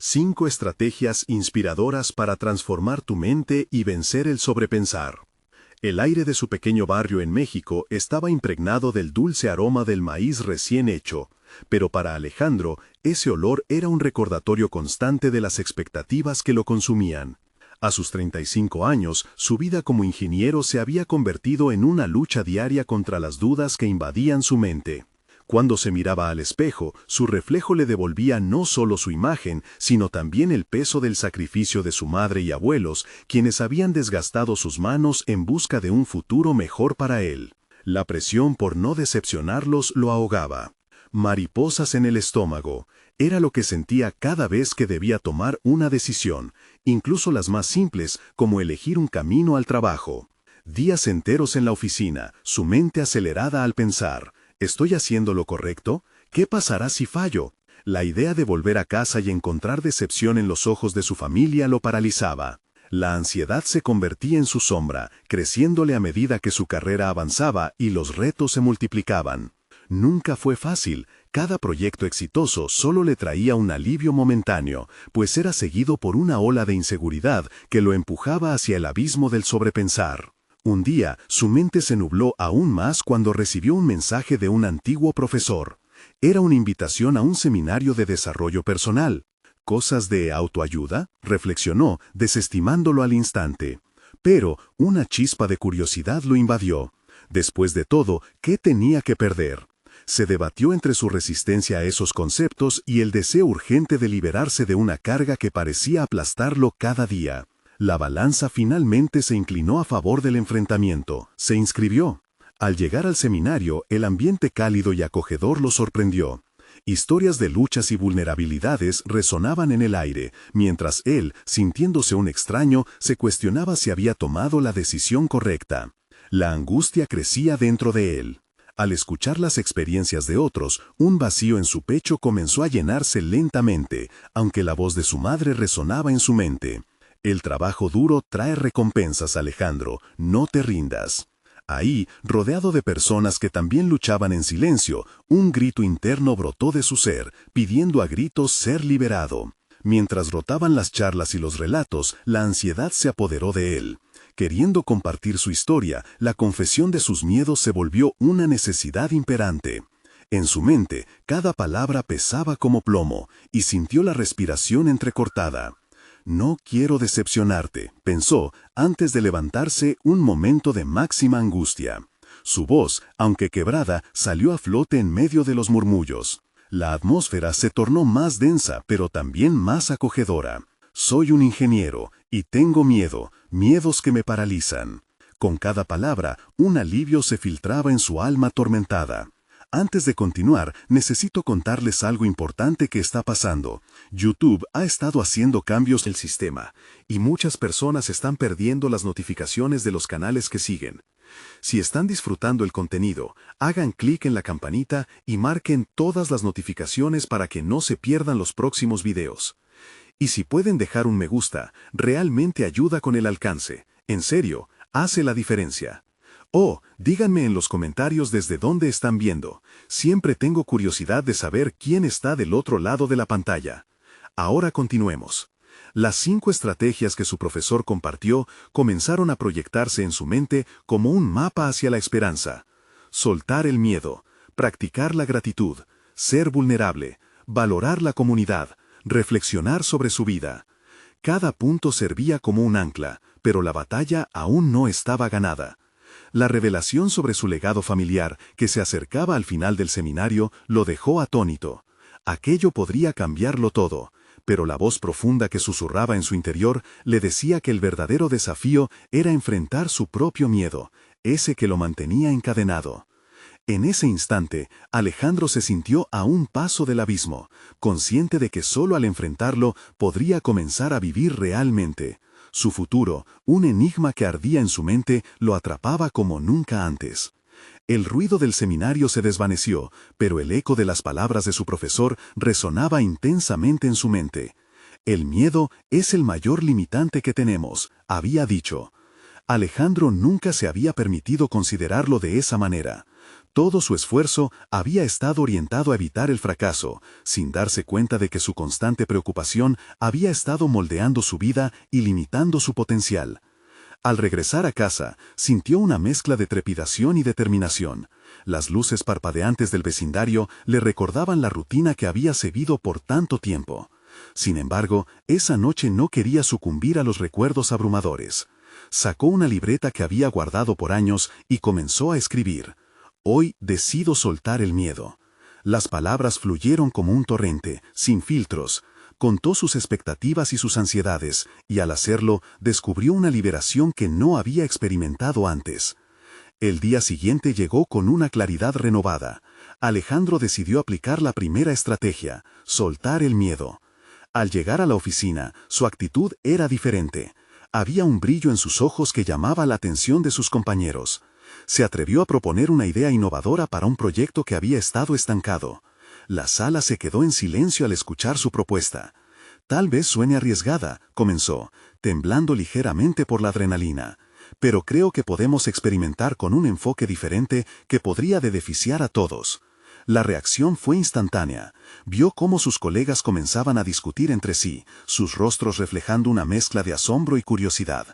5 estrategias inspiradoras para transformar tu mente y vencer el sobrepensar. El aire de su pequeño barrio en México estaba impregnado del dulce aroma del maíz recién hecho, pero para Alejandro ese olor era un recordatorio constante de las expectativas que lo consumían. A sus 35 años, su vida como ingeniero se había convertido en una lucha diaria contra las dudas que invadían su mente. Cuando se miraba al espejo, su reflejo le devolvía no solo su imagen, sino también el peso del sacrificio de su madre y abuelos, quienes habían desgastado sus manos en busca de un futuro mejor para él. La presión por no decepcionarlos lo ahogaba. Mariposas en el estómago. Era lo que sentía cada vez que debía tomar una decisión, incluso las más simples, como elegir un camino al trabajo. Días enteros en la oficina, su mente acelerada al pensar: ¿estoy haciendo lo correcto? ¿Qué pasará si fallo? La idea de volver a casa y encontrar decepción en los ojos de su familia lo paralizaba. La ansiedad se convertía en su sombra, creciéndole a medida que su carrera avanzaba y los retos se multiplicaban. Nunca fue fácil. Cada proyecto exitoso solo le traía un alivio momentáneo, pues era seguido por una ola de inseguridad que lo empujaba hacia el abismo del sobrepensar. Un día, su mente se nubló aún más cuando recibió un mensaje de un antiguo profesor. Era una invitación a un seminario de desarrollo personal. ¿Cosas de autoayuda?, reflexionó, desestimándolo al instante. Pero una chispa de curiosidad lo invadió. Después de todo, ¿qué tenía que perder? Se debatió entre su resistencia a esos conceptos y el deseo urgente de liberarse de una carga que parecía aplastarlo cada día. La balanza finalmente se inclinó a favor del enfrentamiento. Se inscribió. Al llegar al seminario, el ambiente cálido y acogedor lo sorprendió. Historias de luchas y vulnerabilidades resonaban en el aire, mientras él, sintiéndose un extraño, se cuestionaba si había tomado la decisión correcta. La angustia crecía dentro de él. Al escuchar las experiencias de otros, un vacío en su pecho comenzó a llenarse lentamente, aunque la voz de su madre resonaba en su mente. El trabajo duro trae recompensas, Alejandro, no te rindas. Ahí, rodeado de personas que también luchaban en silencio, un grito interno brotó de su ser, pidiendo a gritos ser liberado. Mientras rotaban las charlas y los relatos, la ansiedad se apoderó de él. Queriendo compartir su historia, la confesión de sus miedos se volvió una necesidad imperante. En su mente, cada palabra pesaba como plomo, y sintió la respiración entrecortada. No quiero decepcionarte, pensó, antes de levantarse un momento de máxima angustia. Su voz, aunque quebrada, salió a flote en medio de los murmullos. La atmósfera se tornó más densa, pero también más acogedora. Soy un ingeniero, y tengo miedo, miedos que me paralizan. Con cada palabra, un alivio se filtraba en su alma atormentada. Antes de continuar, necesito contarles algo importante que está pasando. YouTube ha estado haciendo cambios en el sistema, y muchas personas están perdiendo las notificaciones de los canales que siguen. Si están disfrutando el contenido, hagan clic en la campanita y marquen todas las notificaciones para que no se pierdan los próximos videos. Y si pueden dejar un me gusta, realmente ayuda con el alcance. En serio, hace la diferencia. Oh, díganme en los comentarios desde dónde están viendo. Siempre tengo curiosidad de saber quién está del otro lado de la pantalla. Ahora continuemos. Las 5 estrategias que su profesor compartió comenzaron a proyectarse en su mente como un mapa hacia la esperanza. Soltar el miedo, practicar la gratitud, ser vulnerable, valorar la comunidad, reflexionar sobre su vida. Cada punto servía como un ancla, pero la batalla aún no estaba ganada. La revelación sobre su legado familiar, que se acercaba al final del seminario, lo dejó atónito. Aquello podría cambiarlo todo, pero la voz profunda que susurraba en su interior le decía que el verdadero desafío era enfrentar su propio miedo, ese que lo mantenía encadenado. En ese instante, Alejandro se sintió a un paso del abismo, consciente de que solo al enfrentarlo podría comenzar a vivir realmente. Su futuro, un enigma que ardía en su mente, lo atrapaba como nunca antes. El ruido del seminario se desvaneció, pero el eco de las palabras de su profesor resonaba intensamente en su mente. El miedo es el mayor limitante que tenemos, había dicho. Alejandro nunca se había permitido considerarlo de esa manera. Todo su esfuerzo había estado orientado a evitar el fracaso, sin darse cuenta de que su constante preocupación había estado moldeando su vida y limitando su potencial. Al regresar a casa, sintió una mezcla de trepidación y determinación. Las luces parpadeantes del vecindario le recordaban la rutina que había seguido por tanto tiempo. Sin embargo, esa noche no quería sucumbir a los recuerdos abrumadores. Sacó una libreta que había guardado por años y comenzó a escribir. Hoy decido soltar el miedo. Las palabras fluyeron como un torrente, sin filtros. Contó sus expectativas y sus ansiedades, y al hacerlo, descubrió una liberación que no había experimentado antes. El día siguiente llegó con una claridad renovada. Alejandro decidió aplicar la primera estrategia, soltar el miedo. Al llegar a la oficina, su actitud era diferente. Había un brillo en sus ojos que llamaba la atención de sus compañeros. Se atrevió a proponer una idea innovadora para un proyecto que había estado estancado. La sala se quedó en silencio al escuchar su propuesta. Tal vez suene arriesgada, comenzó, temblando ligeramente por la adrenalina. Pero creo que podemos experimentar con un enfoque diferente que podría beneficiar a todos. La reacción fue instantánea. Vio cómo sus colegas comenzaban a discutir entre sí, sus rostros reflejando una mezcla de asombro y curiosidad.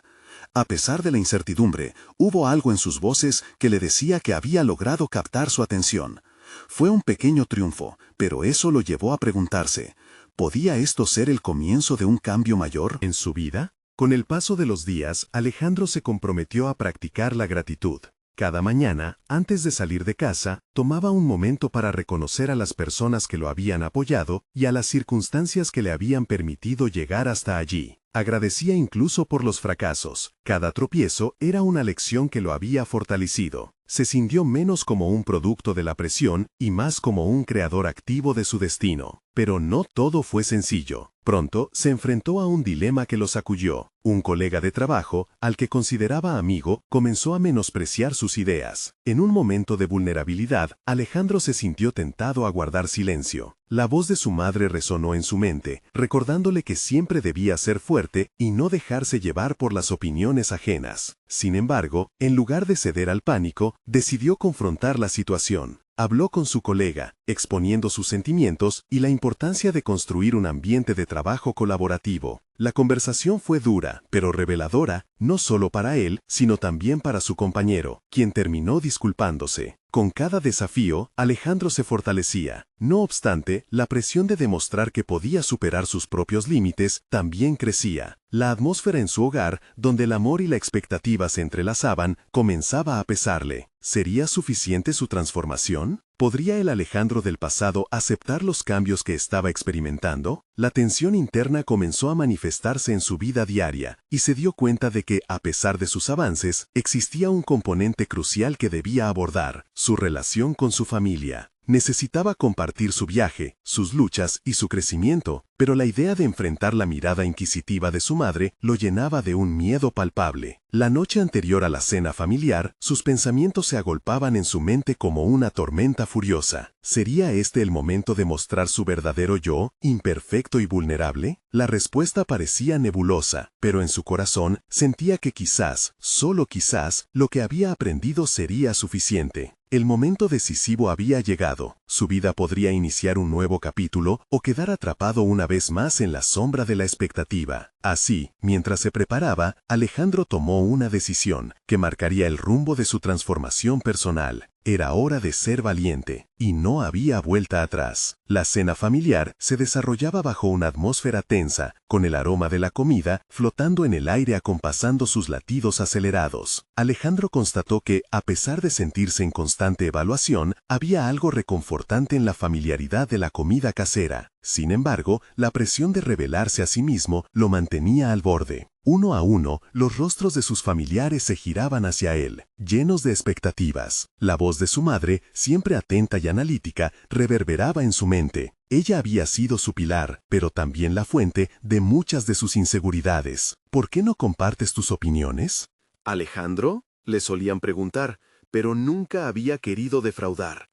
A pesar de la incertidumbre, hubo algo en sus voces que le decía que había logrado captar su atención. Fue un pequeño triunfo, pero eso lo llevó a preguntarse, ¿podía esto ser el comienzo de un cambio mayor en su vida? Con el paso de los días, Alejandro se comprometió a practicar la gratitud. Cada mañana, antes de salir de casa, tomaba un momento para reconocer a las personas que lo habían apoyado y a las circunstancias que le habían permitido llegar hasta allí. Agradecía incluso por los fracasos. Cada tropiezo era una lección que lo había fortalecido. Se sintió menos como un producto de la presión y más como un creador activo de su destino. Pero no todo fue sencillo. Pronto se enfrentó a un dilema que lo sacudió. Un colega de trabajo, al que consideraba amigo, comenzó a menospreciar sus ideas. En un momento de vulnerabilidad, Alejandro se sintió tentado a guardar silencio. La voz de su madre resonó en su mente, recordándole que siempre debía ser fuerte y no dejarse llevar por las opiniones ajenas. Sin embargo, en lugar de ceder al pánico, decidió confrontar la situación. Habló con su colega, exponiendo sus sentimientos y la importancia de construir un ambiente de trabajo colaborativo. La conversación fue dura, pero reveladora, no solo para él, sino también para su compañero, quien terminó disculpándose. Con cada desafío, Alejandro se fortalecía. No obstante, la presión de demostrar que podía superar sus propios límites también crecía. La atmósfera en su hogar, donde el amor y la expectativa se entrelazaban, comenzaba a pesarle. ¿Sería suficiente su transformación? ¿Podría el Alejandro del pasado aceptar los cambios que estaba experimentando? La tensión interna comenzó a manifestarse en su vida diaria, y se dio cuenta de que, a pesar de sus avances, existía un componente crucial que debía abordar: su relación con su familia. Necesitaba compartir su viaje, sus luchas y su crecimiento, pero la idea de enfrentar la mirada inquisitiva de su madre lo llenaba de un miedo palpable. La noche anterior a la cena familiar, sus pensamientos se agolpaban en su mente como una tormenta furiosa. ¿Sería este el momento de mostrar su verdadero yo, imperfecto y vulnerable? La respuesta parecía nebulosa, pero en su corazón sentía que quizás, solo quizás, lo que había aprendido sería suficiente. El momento decisivo había llegado. Su vida podría iniciar un nuevo capítulo o quedar atrapado una vez más en la sombra de la expectativa. Así, mientras se preparaba, Alejandro tomó una decisión que marcaría el rumbo de su transformación personal. Era hora de ser valiente, y no había vuelta atrás. La cena familiar se desarrollaba bajo una atmósfera tensa, con el aroma de la comida flotando en el aire acompasando sus latidos acelerados. Alejandro constató que, a pesar de sentirse en constante evaluación, había algo reconfortante en la familiaridad de la comida casera. Sin embargo, la presión de revelarse a sí mismo lo mantenía al borde. Uno a uno, los rostros de sus familiares se giraban hacia él, llenos de expectativas. La voz de su madre, siempre atenta y analítica, reverberaba en su mente. Ella había sido su pilar, pero también la fuente de muchas de sus inseguridades. ¿Por qué no compartes tus opiniones? ¿Alejandro? Le solían preguntar, pero nunca había querido defraudar.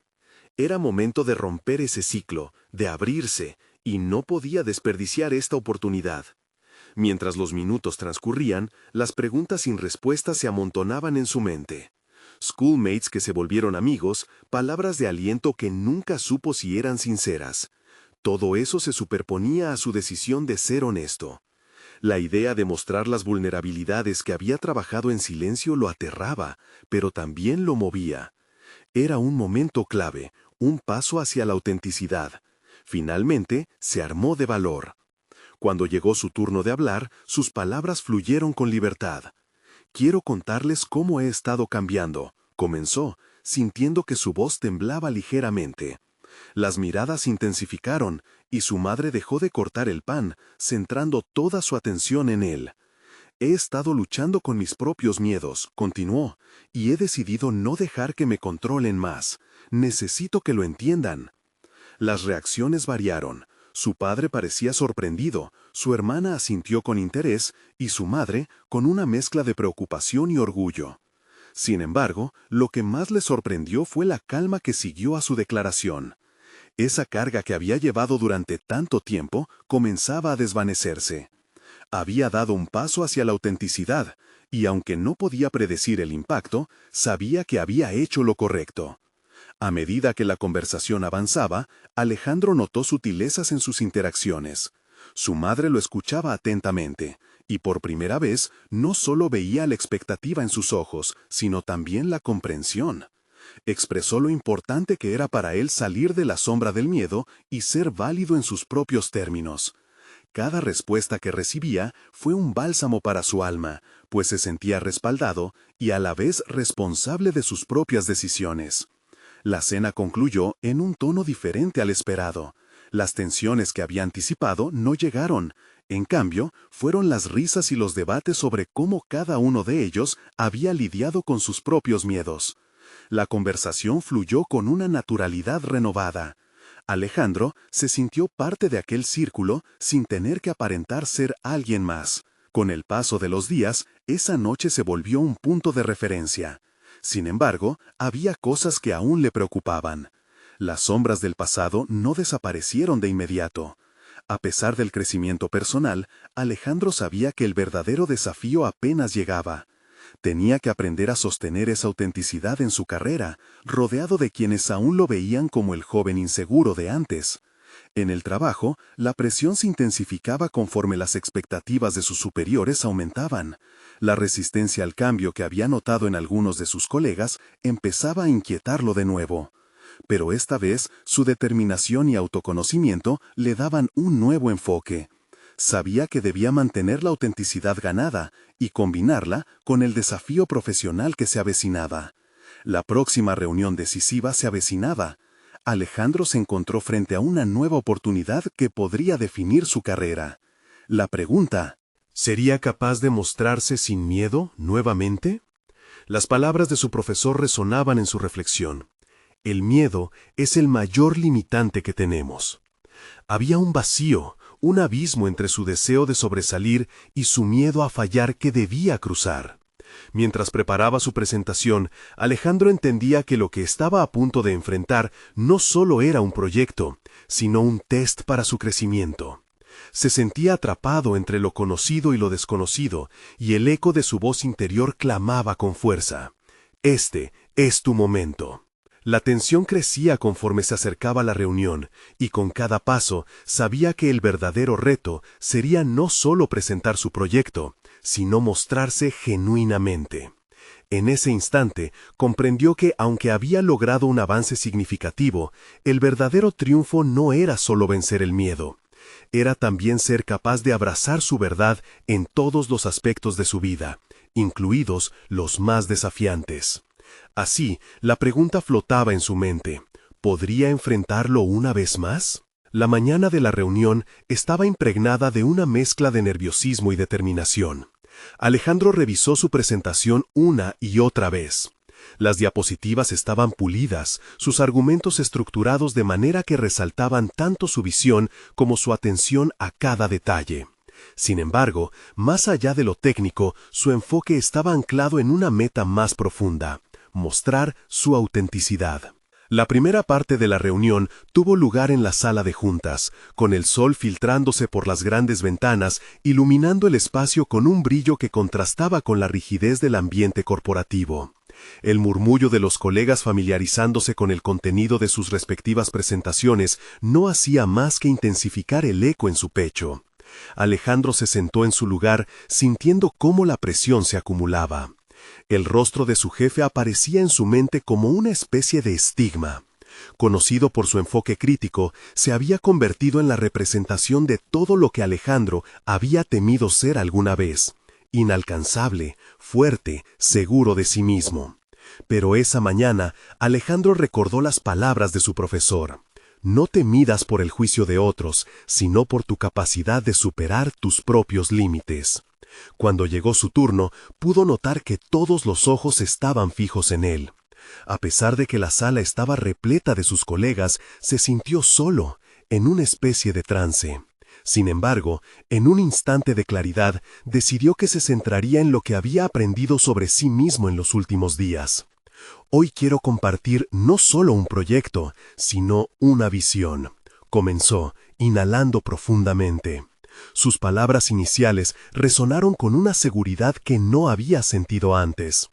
Era momento de romper ese ciclo, de abrirse, y no podía desperdiciar esta oportunidad. Mientras los minutos transcurrían, las preguntas sin respuesta se amontonaban en su mente. schoolmates que se volvieron amigos, palabras de aliento que nunca supo si eran sinceras. Todo eso se superponía a su decisión de ser honesto. La idea de mostrar las vulnerabilidades que había trabajado en silencio lo aterraba, pero también lo movía. Era un momento clave, un paso hacia la autenticidad. Finalmente, se armó de valor. Cuando llegó su turno de hablar, sus palabras fluyeron con libertad. «Quiero contarles cómo he estado cambiando», comenzó, sintiendo que su voz temblaba ligeramente. Las miradas se intensificaron, y su madre dejó de cortar el pan, centrando toda su atención en él. «He estado luchando con mis propios miedos», continuó, «y he decidido no dejar que me controlen más. Necesito que lo entiendan». Las reacciones variaron. Su padre parecía sorprendido, su hermana asintió con interés y su madre con una mezcla de preocupación y orgullo. Sin embargo, lo que más le sorprendió fue la calma que siguió a su declaración. Esa carga que había llevado durante tanto tiempo comenzaba a desvanecerse. Había dado un paso hacia la autenticidad, y aunque no podía predecir el impacto, sabía que había hecho lo correcto. A medida que la conversación avanzaba, Alejandro notó sutilezas en sus interacciones. Su madre lo escuchaba atentamente, y por primera vez no solo veía la expectativa en sus ojos, sino también la comprensión. Expresó lo importante que era para él salir de la sombra del miedo y ser válido en sus propios términos. Cada respuesta que recibía fue un bálsamo para su alma, pues se sentía respaldado y a la vez responsable de sus propias decisiones. La cena concluyó en un tono diferente al esperado. Las tensiones que había anticipado no llegaron. En cambio, fueron las risas y los debates sobre cómo cada uno de ellos había lidiado con sus propios miedos. La conversación fluyó con una naturalidad renovada. Alejandro se sintió parte de aquel círculo sin tener que aparentar ser alguien más. Con el paso de los días, esa noche se volvió un punto de referencia. Sin embargo, había cosas que aún le preocupaban. Las sombras del pasado no desaparecieron de inmediato. A pesar del crecimiento personal, Alejandro sabía que el verdadero desafío apenas llegaba. Tenía que aprender a sostener esa autenticidad en su carrera, rodeado de quienes aún lo veían como el joven inseguro de antes. En el trabajo, la presión se intensificaba conforme las expectativas de sus superiores aumentaban. La resistencia al cambio que había notado en algunos de sus colegas empezaba a inquietarlo de nuevo. Pero esta vez, su determinación y autoconocimiento le daban un nuevo enfoque. Sabía que debía mantener la autenticidad ganada y combinarla con el desafío profesional que se avecinaba. La próxima reunión decisiva se avecinaba. Alejandro se encontró frente a una nueva oportunidad que podría definir su carrera. La pregunta: ¿sería capaz de mostrarse sin miedo nuevamente? Las palabras de su profesor resonaban en su reflexión. El miedo es el mayor limitante que tenemos. Había un vacío, un abismo entre su deseo de sobresalir y su miedo a fallar que debía cruzar. Mientras preparaba su presentación, Alejandro entendía que lo que estaba a punto de enfrentar no solo era un proyecto, sino un test para su crecimiento. Se sentía atrapado entre lo conocido y lo desconocido, y el eco de su voz interior clamaba con fuerza: «Este es tu momento». La tensión crecía conforme se acercaba la reunión, y con cada paso sabía que el verdadero reto sería no solo presentar su proyecto, sino mostrarse genuinamente. En ese instante, comprendió que aunque había logrado un avance significativo, el verdadero triunfo no era solo vencer el miedo. Era también ser capaz de abrazar su verdad en todos los aspectos de su vida, incluidos los más desafiantes. Así, la pregunta flotaba en su mente: ¿podría enfrentarlo una vez más? La mañana de la reunión estaba impregnada de una mezcla de nerviosismo y determinación. Alejandro revisó su presentación una y otra vez. Las diapositivas estaban pulidas, sus argumentos estructurados de manera que resaltaban tanto su visión como su atención a cada detalle. Sin embargo, más allá de lo técnico, su enfoque estaba anclado en una meta más profunda: mostrar su autenticidad. La primera parte de la reunión tuvo lugar en la sala de juntas, con el sol filtrándose por las grandes ventanas, iluminando el espacio con un brillo que contrastaba con la rigidez del ambiente corporativo. El murmullo de los colegas familiarizándose con el contenido de sus respectivas presentaciones no hacía más que intensificar el eco en su pecho. Alejandro se sentó en su lugar, sintiendo cómo la presión se acumulaba. El rostro de su jefe aparecía en su mente como una especie de estigma. Conocido por su enfoque crítico, se había convertido en la representación de todo lo que Alejandro había temido ser alguna vez: inalcanzable, fuerte, seguro de sí mismo. Pero esa mañana, Alejandro recordó las palabras de su profesor: no te midas por el juicio de otros, sino por tu capacidad de superar tus propios límites. Cuando llegó su turno, pudo notar que todos los ojos estaban fijos en él. A pesar de que la sala estaba repleta de sus colegas, se sintió solo, en una especie de trance. Sin embargo, en un instante de claridad, decidió que se centraría en lo que había aprendido sobre sí mismo en los últimos días. Hoy quiero compartir no solo un proyecto, sino una visión, comenzó, inhalando profundamente. Sus palabras iniciales resonaron con una seguridad que no había sentido antes.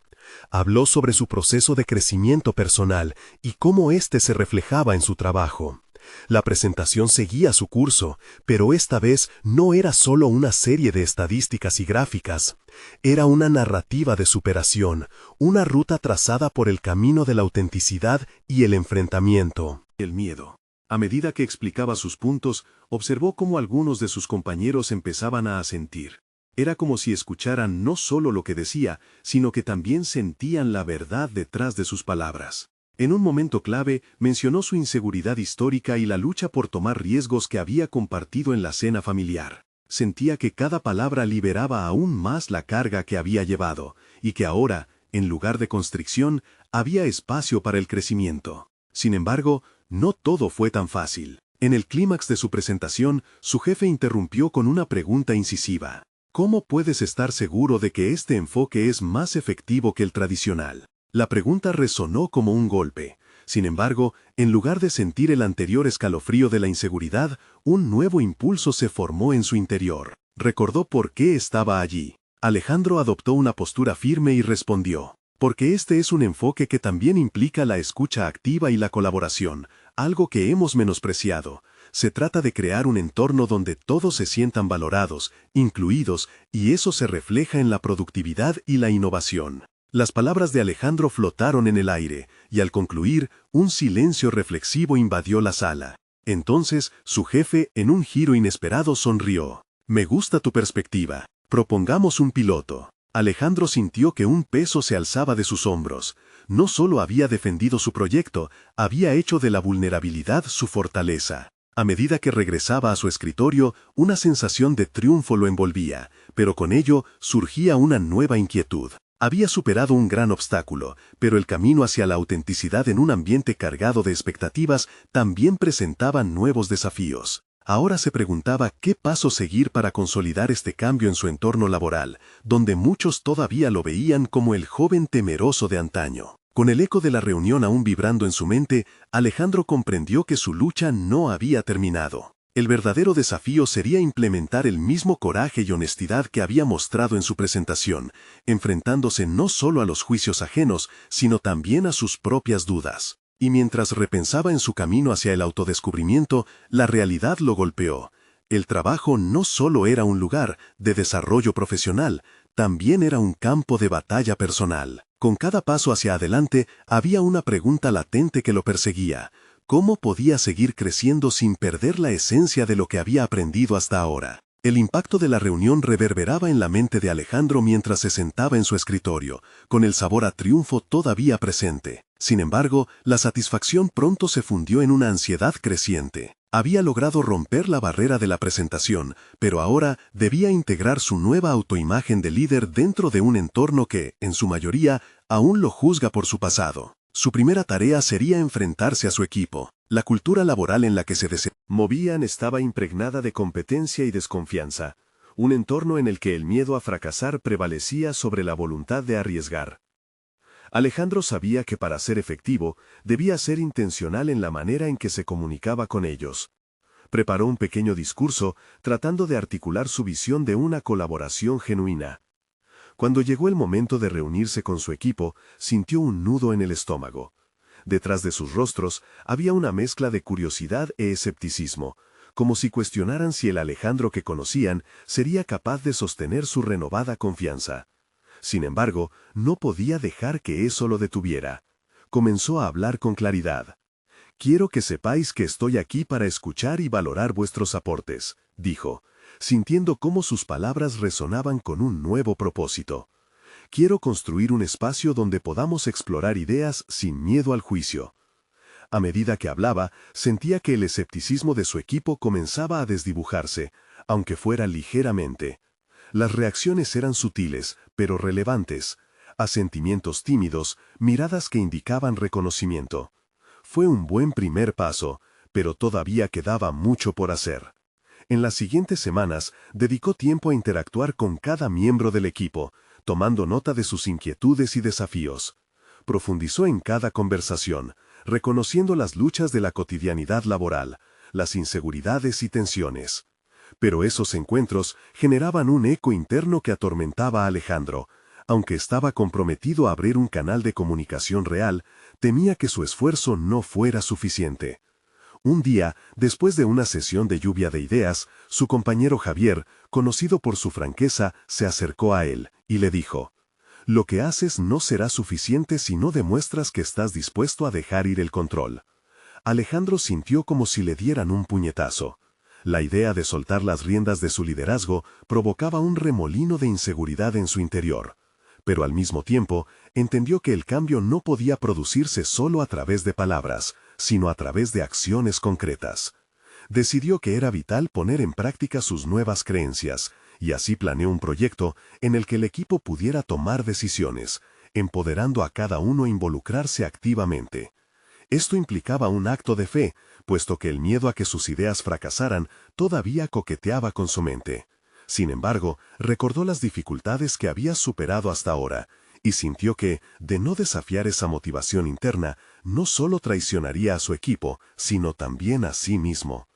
Habló sobre su proceso de crecimiento personal y cómo éste se reflejaba en su trabajo. La presentación seguía su curso, pero esta vez no era solo una serie de estadísticas y gráficas. Era una narrativa de superación, una ruta trazada por el camino de la autenticidad y el enfrentamiento. El miedo. A medida que explicaba sus puntos, observó cómo algunos de sus compañeros empezaban a asentir. Era como si escucharan no solo lo que decía, sino que también sentían la verdad detrás de sus palabras. En un momento clave, mencionó su inseguridad histórica y la lucha por tomar riesgos que había compartido en la cena familiar. Sentía que cada palabra liberaba aún más la carga que había llevado, y que ahora, en lugar de constricción, había espacio para el crecimiento. Sin embargo, no todo fue tan fácil. En el clímax de su presentación, su jefe interrumpió con una pregunta incisiva. ¿Cómo puedes estar seguro de que este enfoque es más efectivo que el tradicional? La pregunta resonó como un golpe. Sin embargo, en lugar de sentir el anterior escalofrío de la inseguridad, un nuevo impulso se formó en su interior. Recordó por qué estaba allí. Alejandro adoptó una postura firme y respondió: porque este es un enfoque que también implica la escucha activa y la colaboración, algo que hemos menospreciado. Se trata de crear un entorno donde todos se sientan valorados, incluidos, y eso se refleja en la productividad y la innovación. Las palabras de Alejandro flotaron en el aire, y al concluir, un silencio reflexivo invadió la sala. Entonces, su jefe, en un giro inesperado, sonrió. Me gusta tu perspectiva. Propongamos un piloto. Alejandro sintió que un peso se alzaba de sus hombros. No solo había defendido su proyecto, había hecho de la vulnerabilidad su fortaleza. A medida que regresaba a su escritorio, una sensación de triunfo lo envolvía, pero con ello surgía una nueva inquietud. Había superado un gran obstáculo, pero el camino hacia la autenticidad en un ambiente cargado de expectativas también presentaba nuevos desafíos. Ahora se preguntaba qué paso seguir para consolidar este cambio en su entorno laboral, donde muchos todavía lo veían como el joven temeroso de antaño. Con el eco de la reunión aún vibrando en su mente, Alejandro comprendió que su lucha no había terminado. El verdadero desafío sería implementar el mismo coraje y honestidad que había mostrado en su presentación, enfrentándose no solo a los juicios ajenos, sino también a sus propias dudas. Y mientras repensaba en su camino hacia el autodescubrimiento, la realidad lo golpeó. El trabajo no solo era un lugar de desarrollo profesional, también era un campo de batalla personal. Con cada paso hacia adelante, había una pregunta latente que lo perseguía. ¿Cómo podía seguir creciendo sin perder la esencia de lo que había aprendido hasta ahora? El impacto de la reunión reverberaba en la mente de Alejandro mientras se sentaba en su escritorio, con el sabor a triunfo todavía presente. Sin embargo, la satisfacción pronto se fundió en una ansiedad creciente. Había logrado romper la barrera de la presentación, pero ahora debía integrar su nueva autoimagen de líder dentro de un entorno que, en su mayoría, aún lo juzga por su pasado. Su primera tarea sería enfrentarse a su equipo. La cultura laboral en la que se movían estaba impregnada de competencia y desconfianza, un entorno en el que el miedo a fracasar prevalecía sobre la voluntad de arriesgar. Alejandro sabía que para ser efectivo, debía ser intencional en la manera en que se comunicaba con ellos. Preparó un pequeño discurso, tratando de articular su visión de una colaboración genuina. Cuando llegó el momento de reunirse con su equipo, sintió un nudo en el estómago. Detrás de sus rostros había una mezcla de curiosidad e escepticismo, como si cuestionaran si el Alejandro que conocían sería capaz de sostener su renovada confianza. Sin embargo, no podía dejar que eso lo detuviera. Comenzó a hablar con claridad. «Quiero que sepáis que estoy aquí para escuchar y valorar vuestros aportes», dijo, sintiendo cómo sus palabras resonaban con un nuevo propósito. «Quiero construir un espacio donde podamos explorar ideas sin miedo al juicio». A medida que hablaba, sentía que el escepticismo de su equipo comenzaba a desdibujarse, aunque fuera ligeramente. Las reacciones eran sutiles, pero relevantes. Asentimientos tímidos, miradas que indicaban reconocimiento. Fue un buen primer paso, pero todavía quedaba mucho por hacer. En las siguientes semanas, dedicó tiempo a interactuar con cada miembro del equipo, tomando nota de sus inquietudes y desafíos. Profundizó en cada conversación, reconociendo las luchas de la cotidianidad laboral, las inseguridades y tensiones. Pero esos encuentros generaban un eco interno que atormentaba a Alejandro. Aunque estaba comprometido a abrir un canal de comunicación real, temía que su esfuerzo no fuera suficiente. Un día, después de una sesión de lluvia de ideas, su compañero Javier, conocido por su franqueza, se acercó a él y le dijo: «Lo que haces no será suficiente si no demuestras que estás dispuesto a dejar ir el control». Alejandro sintió como si le dieran un puñetazo. La idea de soltar las riendas de su liderazgo provocaba un remolino de inseguridad en su interior. Pero al mismo tiempo, entendió que el cambio no podía producirse solo a través de palabras, sino a través de acciones concretas. Decidió que era vital poner en práctica sus nuevas creencias, y así planeó un proyecto en el que el equipo pudiera tomar decisiones, empoderando a cada uno a involucrarse activamente. Esto implicaba un acto de fe, puesto que el miedo a que sus ideas fracasaran todavía coqueteaba con su mente. Sin embargo, recordó las dificultades que había superado hasta ahora, y sintió que, de no desafiar esa motivación interna, no solo traicionaría a su equipo, sino también a sí mismo.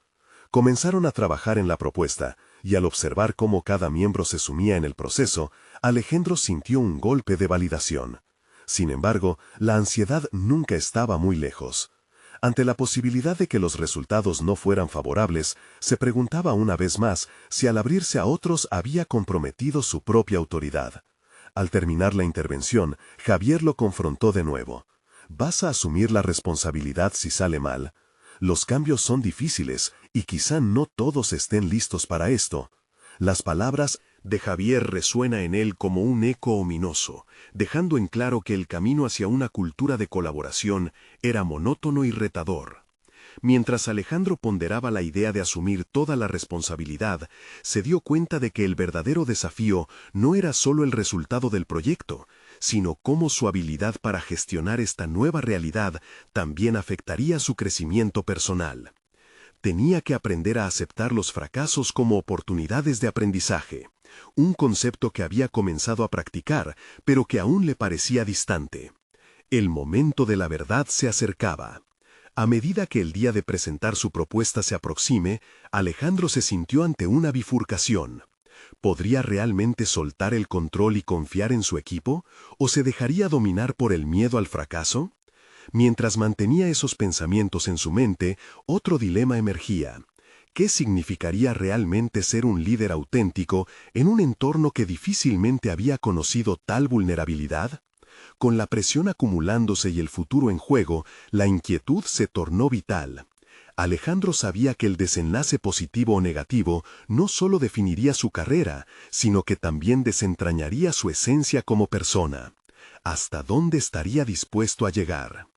Comenzaron a trabajar en la propuesta, y al observar cómo cada miembro se sumía en el proceso, Alejandro sintió un golpe de validación. Sin embargo, la ansiedad nunca estaba muy lejos. Ante la posibilidad de que los resultados no fueran favorables, se preguntaba una vez más si al abrirse a otros había comprometido su propia autoridad. Al terminar la intervención, Javier lo confrontó de nuevo. ¿Vas a asumir la responsabilidad si sale mal? Los cambios son difíciles y quizá no todos estén listos para esto. Las palabras de Javier resuenan en él como un eco ominoso, dejando en claro que el camino hacia una cultura de colaboración era monótono y retador. Mientras Alejandro ponderaba la idea de asumir toda la responsabilidad, se dio cuenta de que el verdadero desafío no era solo el resultado del proyecto, sino cómo su habilidad para gestionar esta nueva realidad también afectaría su crecimiento personal. Tenía que aprender a aceptar los fracasos como oportunidades de aprendizaje, un concepto que había comenzado a practicar, pero que aún le parecía distante. El momento de la verdad se acercaba. A medida que el día de presentar su propuesta se aproxime, Alejandro se sintió ante una bifurcación. ¿Podría realmente soltar el control y confiar en su equipo, o se dejaría dominar por el miedo al fracaso? Mientras mantenía esos pensamientos en su mente, otro dilema emergía. ¿Qué significaría realmente ser un líder auténtico en un entorno que difícilmente había conocido tal vulnerabilidad? Con la presión acumulándose y el futuro en juego, la inquietud se tornó vital. Alejandro sabía que el desenlace positivo o negativo no solo definiría su carrera, sino que también desentrañaría su esencia como persona. ¿Hasta dónde estaría dispuesto a llegar?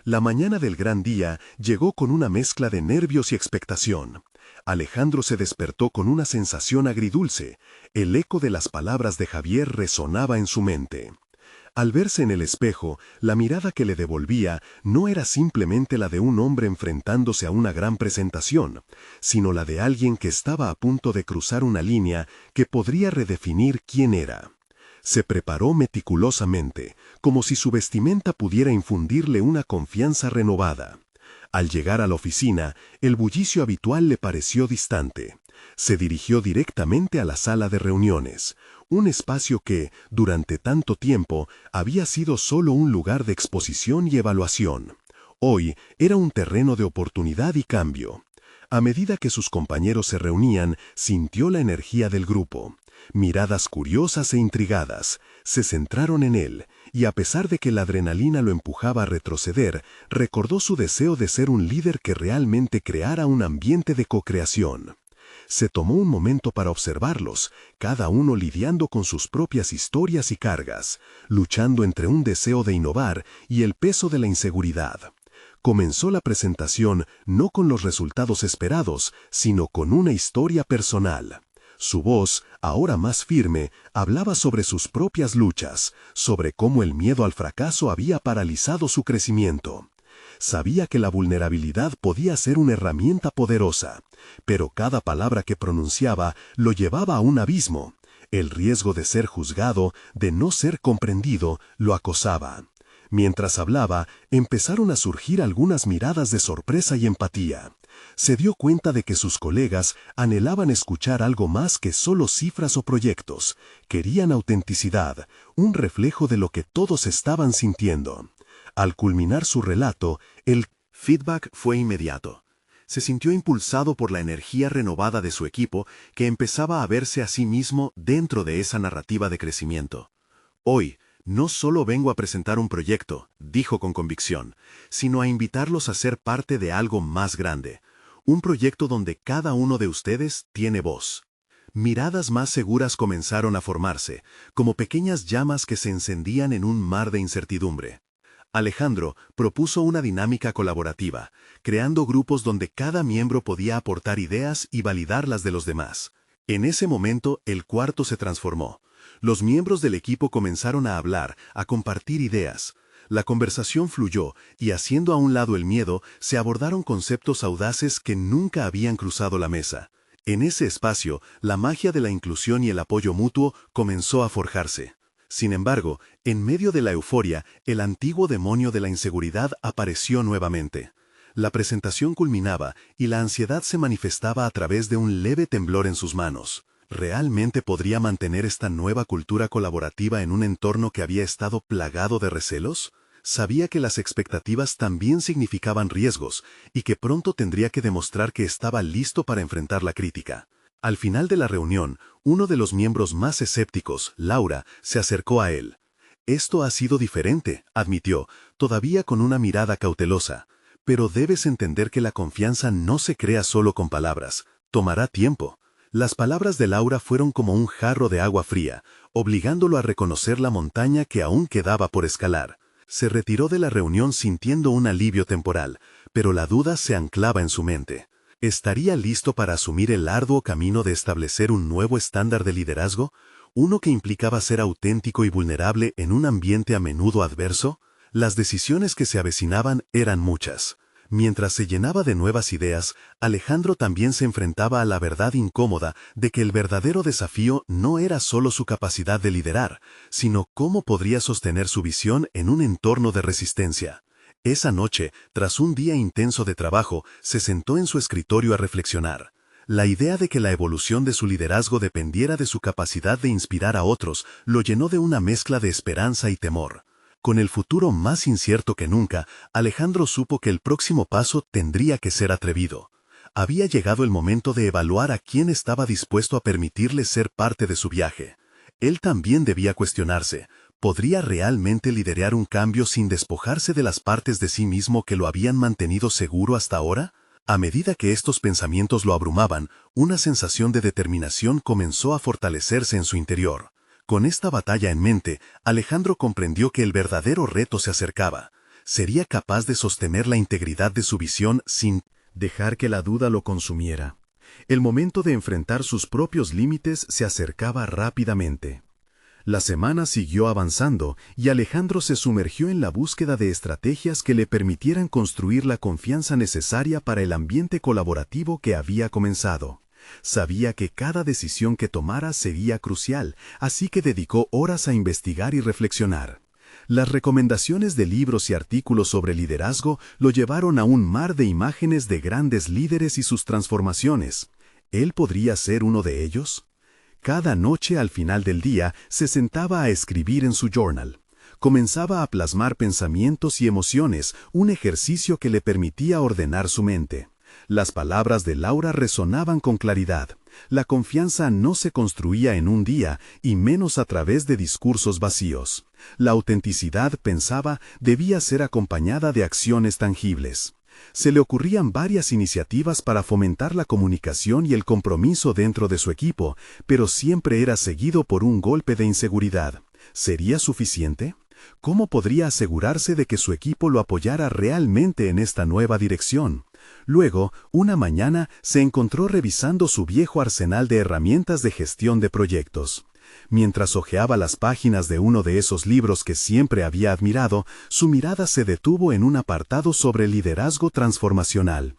La mañana del gran día llegó con una mezcla de nervios y expectación. Alejandro se despertó con una sensación agridulce. El eco de las palabras de Javier resonaba en su mente. Al verse en el espejo, la mirada que le devolvía no era simplemente la de un hombre enfrentándose a una gran presentación, sino la de alguien que estaba a punto de cruzar una línea que podría redefinir quién era. Se preparó meticulosamente, como si su vestimenta pudiera infundirle una confianza renovada. Al llegar a la oficina, el bullicio habitual le pareció distante. Se dirigió directamente a la sala de reuniones, un espacio que, durante tanto tiempo, había sido solo un lugar de exposición y evaluación. Hoy era un terreno de oportunidad y cambio. A medida que sus compañeros se reunían, sintió la energía del grupo. Miradas curiosas e intrigadas se centraron en él, y a pesar de que la adrenalina lo empujaba a retroceder, recordó su deseo de ser un líder que realmente creara un ambiente de co-creación. Se tomó un momento para observarlos, cada uno lidiando con sus propias historias y cargas, luchando entre un deseo de innovar y el peso de la inseguridad. Comenzó la presentación no con los resultados esperados, sino con una historia personal. Su voz, ahora más firme, hablaba sobre sus propias luchas, sobre cómo el miedo al fracaso había paralizado su crecimiento. Sabía que la vulnerabilidad podía ser una herramienta poderosa, pero cada palabra que pronunciaba lo llevaba a un abismo. El riesgo de ser juzgado, de no ser comprendido, lo acosaba. Mientras hablaba, empezaron a surgir algunas miradas de sorpresa y empatía. Se dio cuenta de que sus colegas anhelaban escuchar algo más que solo cifras o proyectos. Querían autenticidad, un reflejo de lo que todos estaban sintiendo. Al culminar su relato, el feedback fue inmediato. Se sintió impulsado por la energía renovada de su equipo, que empezaba a verse a sí mismo dentro de esa narrativa de crecimiento. Hoy, no solo vengo a presentar un proyecto, dijo con convicción, sino a invitarlos a ser parte de algo más grande. Un proyecto donde cada uno de ustedes tiene voz. Miradas más seguras comenzaron a formarse, como pequeñas llamas que se encendían en un mar de incertidumbre. Alejandro propuso una dinámica colaborativa, creando grupos donde cada miembro podía aportar ideas y validar las de los demás. En ese momento, el cuarto se transformó. Los miembros del equipo comenzaron a hablar, a compartir ideas. La conversación fluyó y, haciendo a un lado el miedo, se abordaron conceptos audaces que nunca habían cruzado la mesa. En ese espacio, la magia de la inclusión y el apoyo mutuo comenzó a forjarse. Sin embargo, en medio de la euforia, el antiguo demonio de la inseguridad apareció nuevamente. La presentación culminaba y la ansiedad se manifestaba a través de un leve temblor en sus manos. ¿Realmente podría mantener esta nueva cultura colaborativa en un entorno que había estado plagado de recelos? Sabía que las expectativas también significaban riesgos y que pronto tendría que demostrar que estaba listo para enfrentar la crítica. Al final de la reunión, uno de los miembros más escépticos, Laura, se acercó a él. «Esto ha sido diferente», admitió, todavía con una mirada cautelosa. «Pero debes entender que la confianza no se crea solo con palabras. Tomará tiempo». Las palabras de Laura fueron como un jarro de agua fría, obligándolo a reconocer la montaña que aún quedaba por escalar. Se retiró de la reunión sintiendo un alivio temporal, pero la duda se anclaba en su mente. ¿Estaría listo para asumir el arduo camino de establecer un nuevo estándar de liderazgo? ¿Uno que implicaba ser auténtico y vulnerable en un ambiente a menudo adverso? Las decisiones que se avecinaban eran muchas. Mientras se llenaba de nuevas ideas, Alejandro también se enfrentaba a la verdad incómoda de que el verdadero desafío no era solo su capacidad de liderar, sino cómo podría sostener su visión en un entorno de resistencia. Esa noche, tras un día intenso de trabajo, se sentó en su escritorio a reflexionar. La idea de que la evolución de su liderazgo dependiera de su capacidad de inspirar a otros lo llenó de una mezcla de esperanza y temor. Con el futuro más incierto que nunca, Alejandro supo que el próximo paso tendría que ser atrevido. Había llegado el momento de evaluar a quién estaba dispuesto a permitirle ser parte de su viaje. Él también debía cuestionarse, ¿podría realmente liderar un cambio sin despojarse de las partes de sí mismo que lo habían mantenido seguro hasta ahora? A medida que estos pensamientos lo abrumaban, una sensación de determinación comenzó a fortalecerse en su interior. Con esta batalla en mente, Alejandro comprendió que el verdadero reto se acercaba. Sería capaz de sostener la integridad de su visión sin dejar que la duda lo consumiera. El momento de enfrentar sus propios límites se acercaba rápidamente. La semana siguió avanzando y Alejandro se sumergió en la búsqueda de estrategias que le permitieran construir la confianza necesaria para el ambiente colaborativo que había comenzado. Sabía que cada decisión que tomara sería crucial, así que dedicó horas a investigar y reflexionar. Las recomendaciones de libros y artículos sobre liderazgo lo llevaron a un mar de imágenes de grandes líderes y sus transformaciones. ¿Él podría ser uno de ellos? Cada noche al final del día se sentaba a escribir en su journal. Comenzaba a plasmar pensamientos y emociones, un ejercicio que le permitía ordenar su mente. Las palabras de Laura resonaban con claridad. La confianza no se construía en un día, y menos a través de discursos vacíos. La autenticidad, pensaba, debía ser acompañada de acciones tangibles. Se le ocurrían varias iniciativas para fomentar la comunicación y el compromiso dentro de su equipo, pero siempre era seguido por un golpe de inseguridad. ¿Sería suficiente? ¿Cómo podría asegurarse de que su equipo lo apoyara realmente en esta nueva dirección? Luego, una mañana, se encontró revisando su viejo arsenal de herramientas de gestión de proyectos. Mientras hojeaba las páginas de uno de esos libros que siempre había admirado, su mirada se detuvo en un apartado sobre liderazgo transformacional.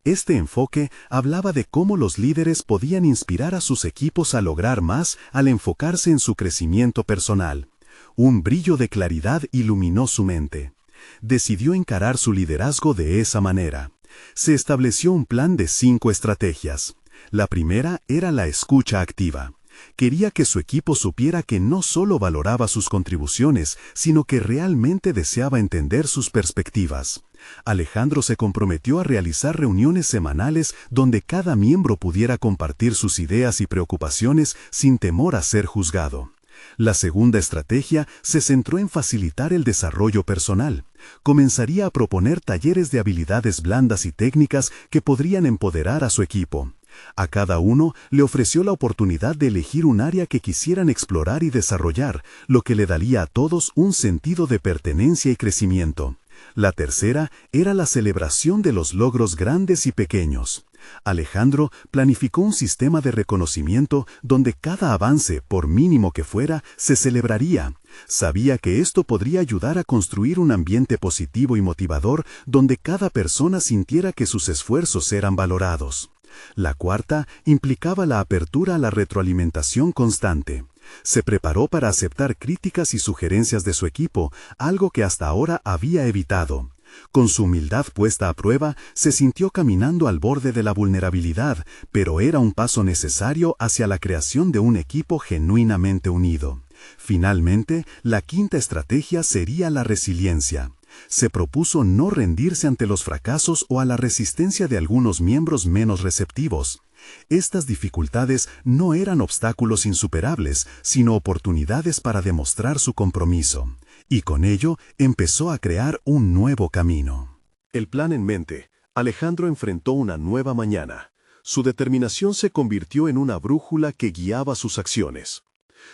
Este enfoque hablaba de cómo los líderes podían inspirar a sus equipos a lograr más al enfocarse en su crecimiento personal. Un brillo de claridad iluminó su mente. Decidió encarar su liderazgo de esa manera. Se estableció un plan de 5 estrategias. La primera era la escucha activa. Quería que su equipo supiera que no solo valoraba sus contribuciones, sino que realmente deseaba entender sus perspectivas. Alejandro se comprometió a realizar reuniones semanales donde cada miembro pudiera compartir sus ideas y preocupaciones sin temor a ser juzgado. La segunda estrategia se centró en facilitar el desarrollo personal. Comenzaría a proponer talleres de habilidades blandas y técnicas que podrían empoderar a su equipo. A cada uno le ofreció la oportunidad de elegir un área que quisieran explorar y desarrollar, lo que le daría a todos un sentido de pertenencia y crecimiento. La tercera era la celebración de los logros grandes y pequeños. Alejandro planificó un sistema de reconocimiento donde cada avance, por mínimo que fuera, se celebraría. Sabía que esto podría ayudar a construir un ambiente positivo y motivador donde cada persona sintiera que sus esfuerzos eran valorados. La cuarta implicaba la apertura a la retroalimentación constante. Se preparó para aceptar críticas y sugerencias de su equipo, algo que hasta ahora había evitado. Con su humildad puesta a prueba, se sintió caminando al borde de la vulnerabilidad, pero era un paso necesario hacia la creación de un equipo genuinamente unido. Finalmente, la quinta estrategia sería la resiliencia. Se propuso no rendirse ante los fracasos o a la resistencia de algunos miembros menos receptivos. Estas dificultades no eran obstáculos insuperables, sino oportunidades para demostrar su compromiso. Y con ello empezó a crear un nuevo camino. El plan en mente, Alejandro enfrentó una nueva mañana. Su determinación se convirtió en una brújula que guiaba sus acciones.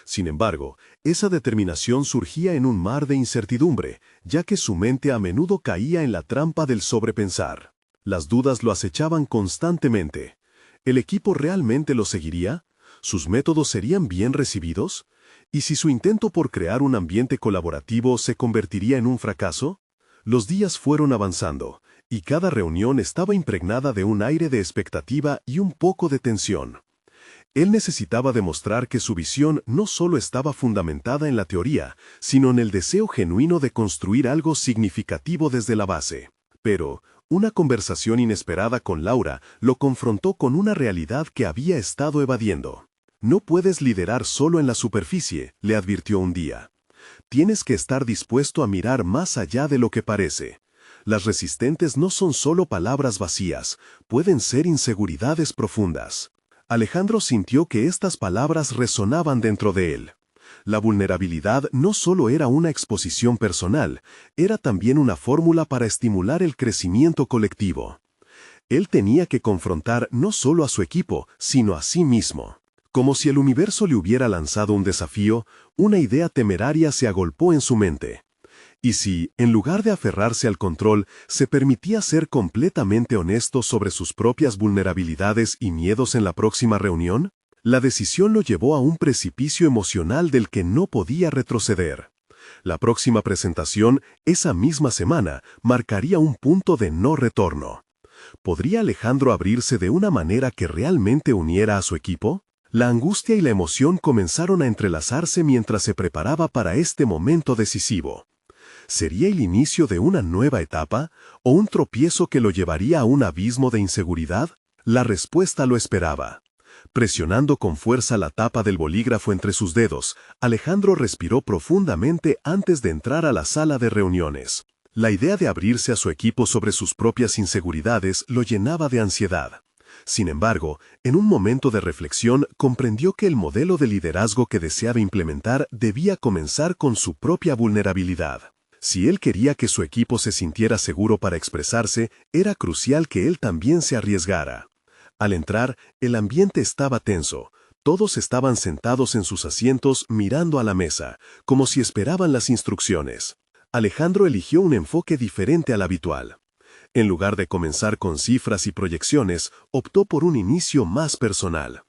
Sin embargo, esa determinación surgía en un mar de incertidumbre, ya que su mente a menudo caía en la trampa del sobrepensar. Las dudas lo acechaban constantemente. ¿El equipo realmente lo seguiría? ¿Sus métodos serían bien recibidos? ¿Y si su intento por crear un ambiente colaborativo se convertiría en un fracaso? Los días fueron avanzando, y cada reunión estaba impregnada de un aire de expectativa y un poco de tensión. Él necesitaba demostrar que su visión no solo estaba fundamentada en la teoría, sino en el deseo genuino de construir algo significativo desde la base. Pero, una conversación inesperada con Laura lo confrontó con una realidad que había estado evadiendo. No puedes liderar solo en la superficie, le advirtió un día. Tienes que estar dispuesto a mirar más allá de lo que parece. Las resistentes no son solo palabras vacías, pueden ser inseguridades profundas. Alejandro sintió que estas palabras resonaban dentro de él. La vulnerabilidad no solo era una exposición personal, era también una fórmula para estimular el crecimiento colectivo. Él tenía que confrontar no solo a su equipo, sino a sí mismo. Como si el universo le hubiera lanzado un desafío, una idea temeraria se agolpó en su mente. ¿Y si, en lugar de aferrarse al control, se permitía ser completamente honesto sobre sus propias vulnerabilidades y miedos en la próxima reunión? La decisión lo llevó a un precipicio emocional del que no podía retroceder. La próxima presentación, esa misma semana, marcaría un punto de no retorno. ¿Podría Alejandro abrirse de una manera que realmente uniera a su equipo? La angustia y la emoción comenzaron a entrelazarse mientras se preparaba para este momento decisivo. ¿Sería el inicio de una nueva etapa o un tropiezo que lo llevaría a un abismo de inseguridad? La respuesta lo esperaba. Presionando con fuerza la tapa del bolígrafo entre sus dedos, Alejandro respiró profundamente antes de entrar a la sala de reuniones. La idea de abrirse a su equipo sobre sus propias inseguridades lo llenaba de ansiedad. Sin embargo, en un momento de reflexión comprendió que el modelo de liderazgo que deseaba implementar debía comenzar con su propia vulnerabilidad. Si él quería que su equipo se sintiera seguro para expresarse, era crucial que él también se arriesgara. Al entrar, el ambiente estaba tenso. Todos estaban sentados en sus asientos mirando a la mesa, como si esperaban las instrucciones. Alejandro eligió un enfoque diferente al habitual. En lugar de comenzar con cifras y proyecciones, optó por un inicio más personal.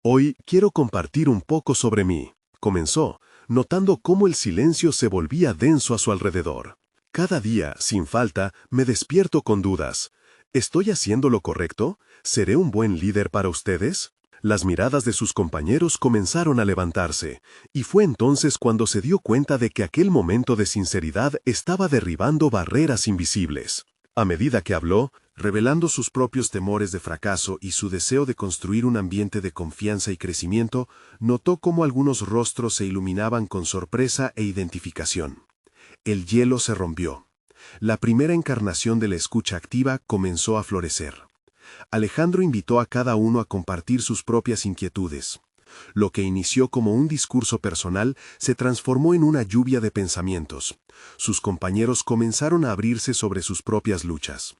Hoy quiero compartir un poco sobre mí, comenzó, notando cómo el silencio se volvía denso a su alrededor. Cada día, sin falta, me despierto con dudas. ¿Estoy haciendo lo correcto? ¿Seré un buen líder para ustedes? Las miradas de sus compañeros comenzaron a levantarse, y fue entonces cuando se dio cuenta de que aquel momento de sinceridad estaba derribando barreras invisibles. A medida que habló, revelando sus propios temores de fracaso y su deseo de construir un ambiente de confianza y crecimiento, notó cómo algunos rostros se iluminaban con sorpresa e identificación. El hielo se rompió. La primera encarnación de la escucha activa comenzó a florecer. Alejandro invitó a cada uno a compartir sus propias inquietudes. Lo que inició como un discurso personal se transformó en una lluvia de pensamientos. Sus compañeros comenzaron a abrirse sobre sus propias luchas.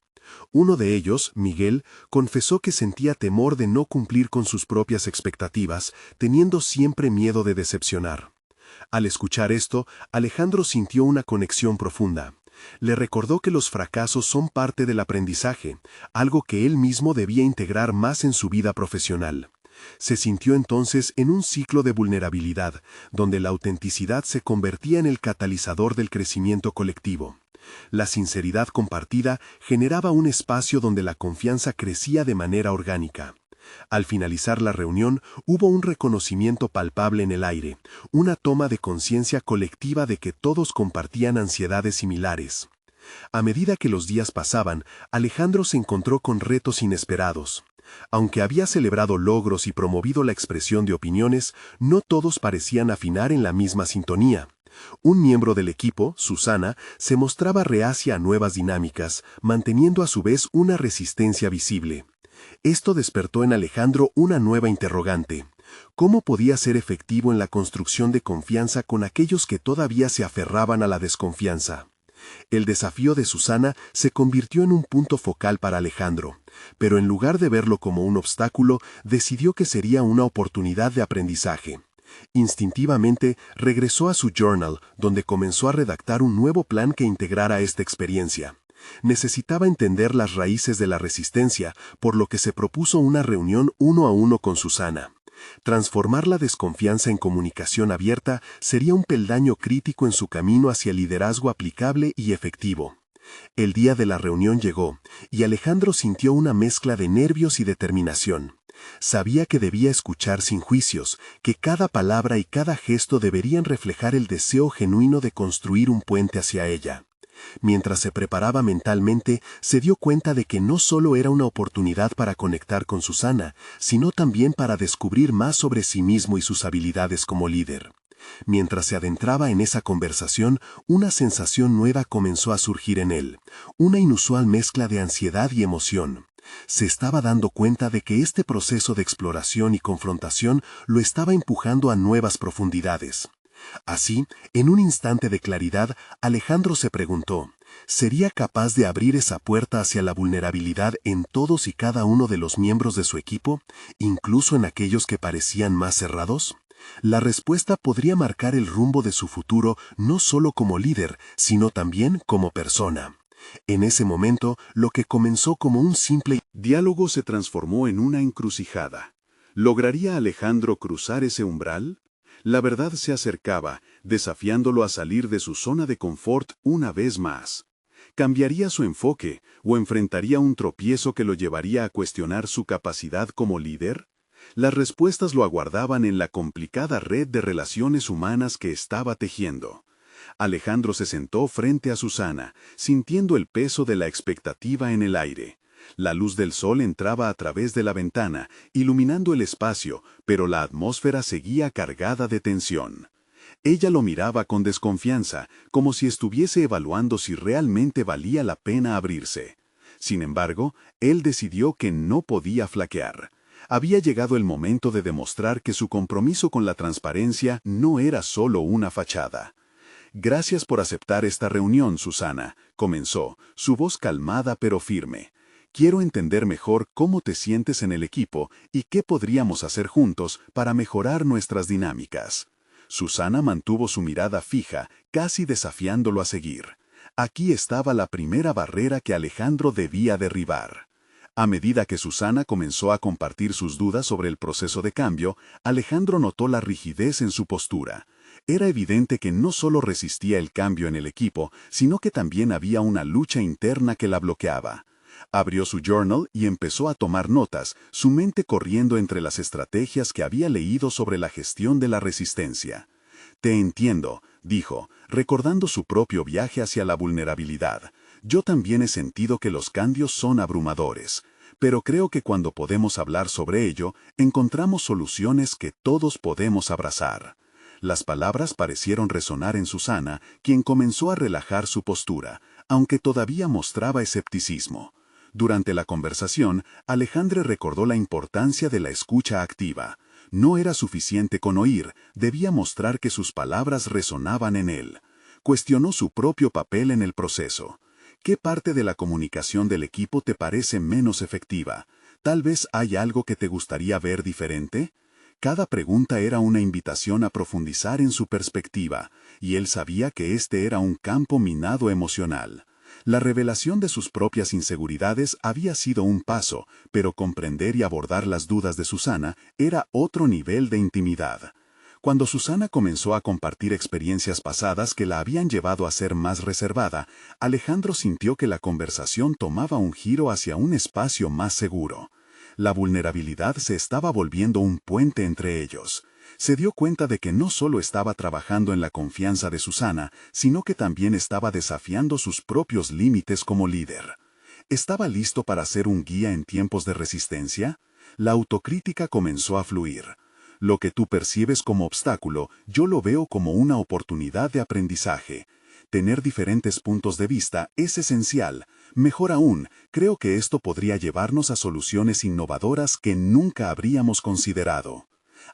Uno de ellos, Miguel, confesó que sentía temor de no cumplir con sus propias expectativas, teniendo siempre miedo de decepcionar. Al escuchar esto, Alejandro sintió una conexión profunda. Le recordó que los fracasos son parte del aprendizaje, algo que él mismo debía integrar más en su vida profesional. Se sintió entonces en un ciclo de vulnerabilidad, donde la autenticidad se convertía en el catalizador del crecimiento colectivo. La sinceridad compartida generaba un espacio donde la confianza crecía de manera orgánica. Al finalizar la reunión, hubo un reconocimiento palpable en el aire, una toma de conciencia colectiva de que todos compartían ansiedades similares. A medida que los días pasaban, Alejandro se encontró con retos inesperados. Aunque había celebrado logros y promovido la expresión de opiniones, no todos parecían afinar en la misma sintonía. Un miembro del equipo, Susana, se mostraba reacia a nuevas dinámicas, manteniendo a su vez una resistencia visible. Esto despertó en Alejandro una nueva interrogante. ¿Cómo podía ser efectivo en la construcción de confianza con aquellos que todavía se aferraban a la desconfianza? El desafío de Susana se convirtió en un punto focal para Alejandro, pero en lugar de verlo como un obstáculo, decidió que sería una oportunidad de aprendizaje. Instintivamente, regresó a su journal, donde comenzó a redactar un nuevo plan que integrara esta experiencia. Necesitaba entender las raíces de la resistencia, por lo que se propuso una reunión uno a uno con Susana. Transformar la desconfianza en comunicación abierta sería un peldaño crítico en su camino hacia el liderazgo aplicable y efectivo. El día de la reunión llegó, y Alejandro sintió una mezcla de nervios y determinación. Sabía que debía escuchar sin juicios, que cada palabra y cada gesto deberían reflejar el deseo genuino de construir un puente hacia ella. Mientras se preparaba mentalmente, se dio cuenta de que no solo era una oportunidad para conectar con Susana, sino también para descubrir más sobre sí mismo y sus habilidades como líder. Mientras se adentraba en esa conversación, una sensación nueva comenzó a surgir en él, una inusual mezcla de ansiedad y emoción. Se estaba dando cuenta de que este proceso de exploración y confrontación lo estaba empujando a nuevas profundidades. Así, en un instante de claridad, Alejandro se preguntó, ¿sería capaz de abrir esa puerta hacia la vulnerabilidad en todos y cada uno de los miembros de su equipo, incluso en aquellos que parecían más cerrados? La respuesta podría marcar el rumbo de su futuro no solo como líder, sino también como persona. En ese momento, lo que comenzó como un simple diálogo se transformó en una encrucijada. ¿Lograría Alejandro cruzar ese umbral? La verdad se acercaba, desafiándolo a salir de su zona de confort una vez más. ¿Cambiaría su enfoque o enfrentaría un tropiezo que lo llevaría a cuestionar su capacidad como líder? Las respuestas lo aguardaban en la complicada red de relaciones humanas que estaba tejiendo. Alejandro se sentó frente a Susana, sintiendo el peso de la expectativa en el aire. La luz del sol entraba a través de la ventana, iluminando el espacio, pero la atmósfera seguía cargada de tensión. Ella lo miraba con desconfianza, como si estuviese evaluando si realmente valía la pena abrirse. Sin embargo, él decidió que no podía flaquear. Había llegado el momento de demostrar que su compromiso con la transparencia no era solo una fachada. «Gracias por aceptar esta reunión, Susana», comenzó, su voz calmada pero firme. «Quiero entender mejor cómo te sientes en el equipo y qué podríamos hacer juntos para mejorar nuestras dinámicas». Susana mantuvo su mirada fija, casi desafiándolo a seguir. Aquí estaba la primera barrera que Alejandro debía derribar. A medida que Susana comenzó a compartir sus dudas sobre el proceso de cambio, Alejandro notó la rigidez en su postura. Era evidente que no solo resistía el cambio en el equipo, sino que también había una lucha interna que la bloqueaba. Abrió su journal y empezó a tomar notas, su mente corriendo entre las estrategias que había leído sobre la gestión de la resistencia. «Te entiendo», dijo, recordando su propio viaje hacia la vulnerabilidad. «Yo también he sentido que los cambios son abrumadores, pero creo que cuando podemos hablar sobre ello, encontramos soluciones que todos podemos abrazar». Las palabras parecieron resonar en Susana, quien comenzó a relajar su postura, aunque todavía mostraba escepticismo. Durante la conversación, Alejandro recordó la importancia de la escucha activa. No era suficiente con oír, debía mostrar que sus palabras resonaban en él. Cuestionó su propio papel en el proceso. ¿Qué parte de la comunicación del equipo te parece menos efectiva? ¿Tal vez hay algo que te gustaría ver diferente? Cada pregunta era una invitación a profundizar en su perspectiva, y él sabía que este era un campo minado emocional. La revelación de sus propias inseguridades había sido un paso, pero comprender y abordar las dudas de Susana era otro nivel de intimidad. Cuando Susana comenzó a compartir experiencias pasadas que la habían llevado a ser más reservada, Alejandro sintió que la conversación tomaba un giro hacia un espacio más seguro. La vulnerabilidad se estaba volviendo un puente entre ellos. Se dio cuenta de que no solo estaba trabajando en la confianza de Susana, sino que también estaba desafiando sus propios límites como líder. ¿Estaba listo para ser un guía en tiempos de resistencia? La autocrítica comenzó a fluir. Lo que tú percibes como obstáculo, yo lo veo como una oportunidad de aprendizaje. Tener diferentes puntos de vista es esencial. Mejor aún, creo que esto podría llevarnos a soluciones innovadoras que nunca habríamos considerado.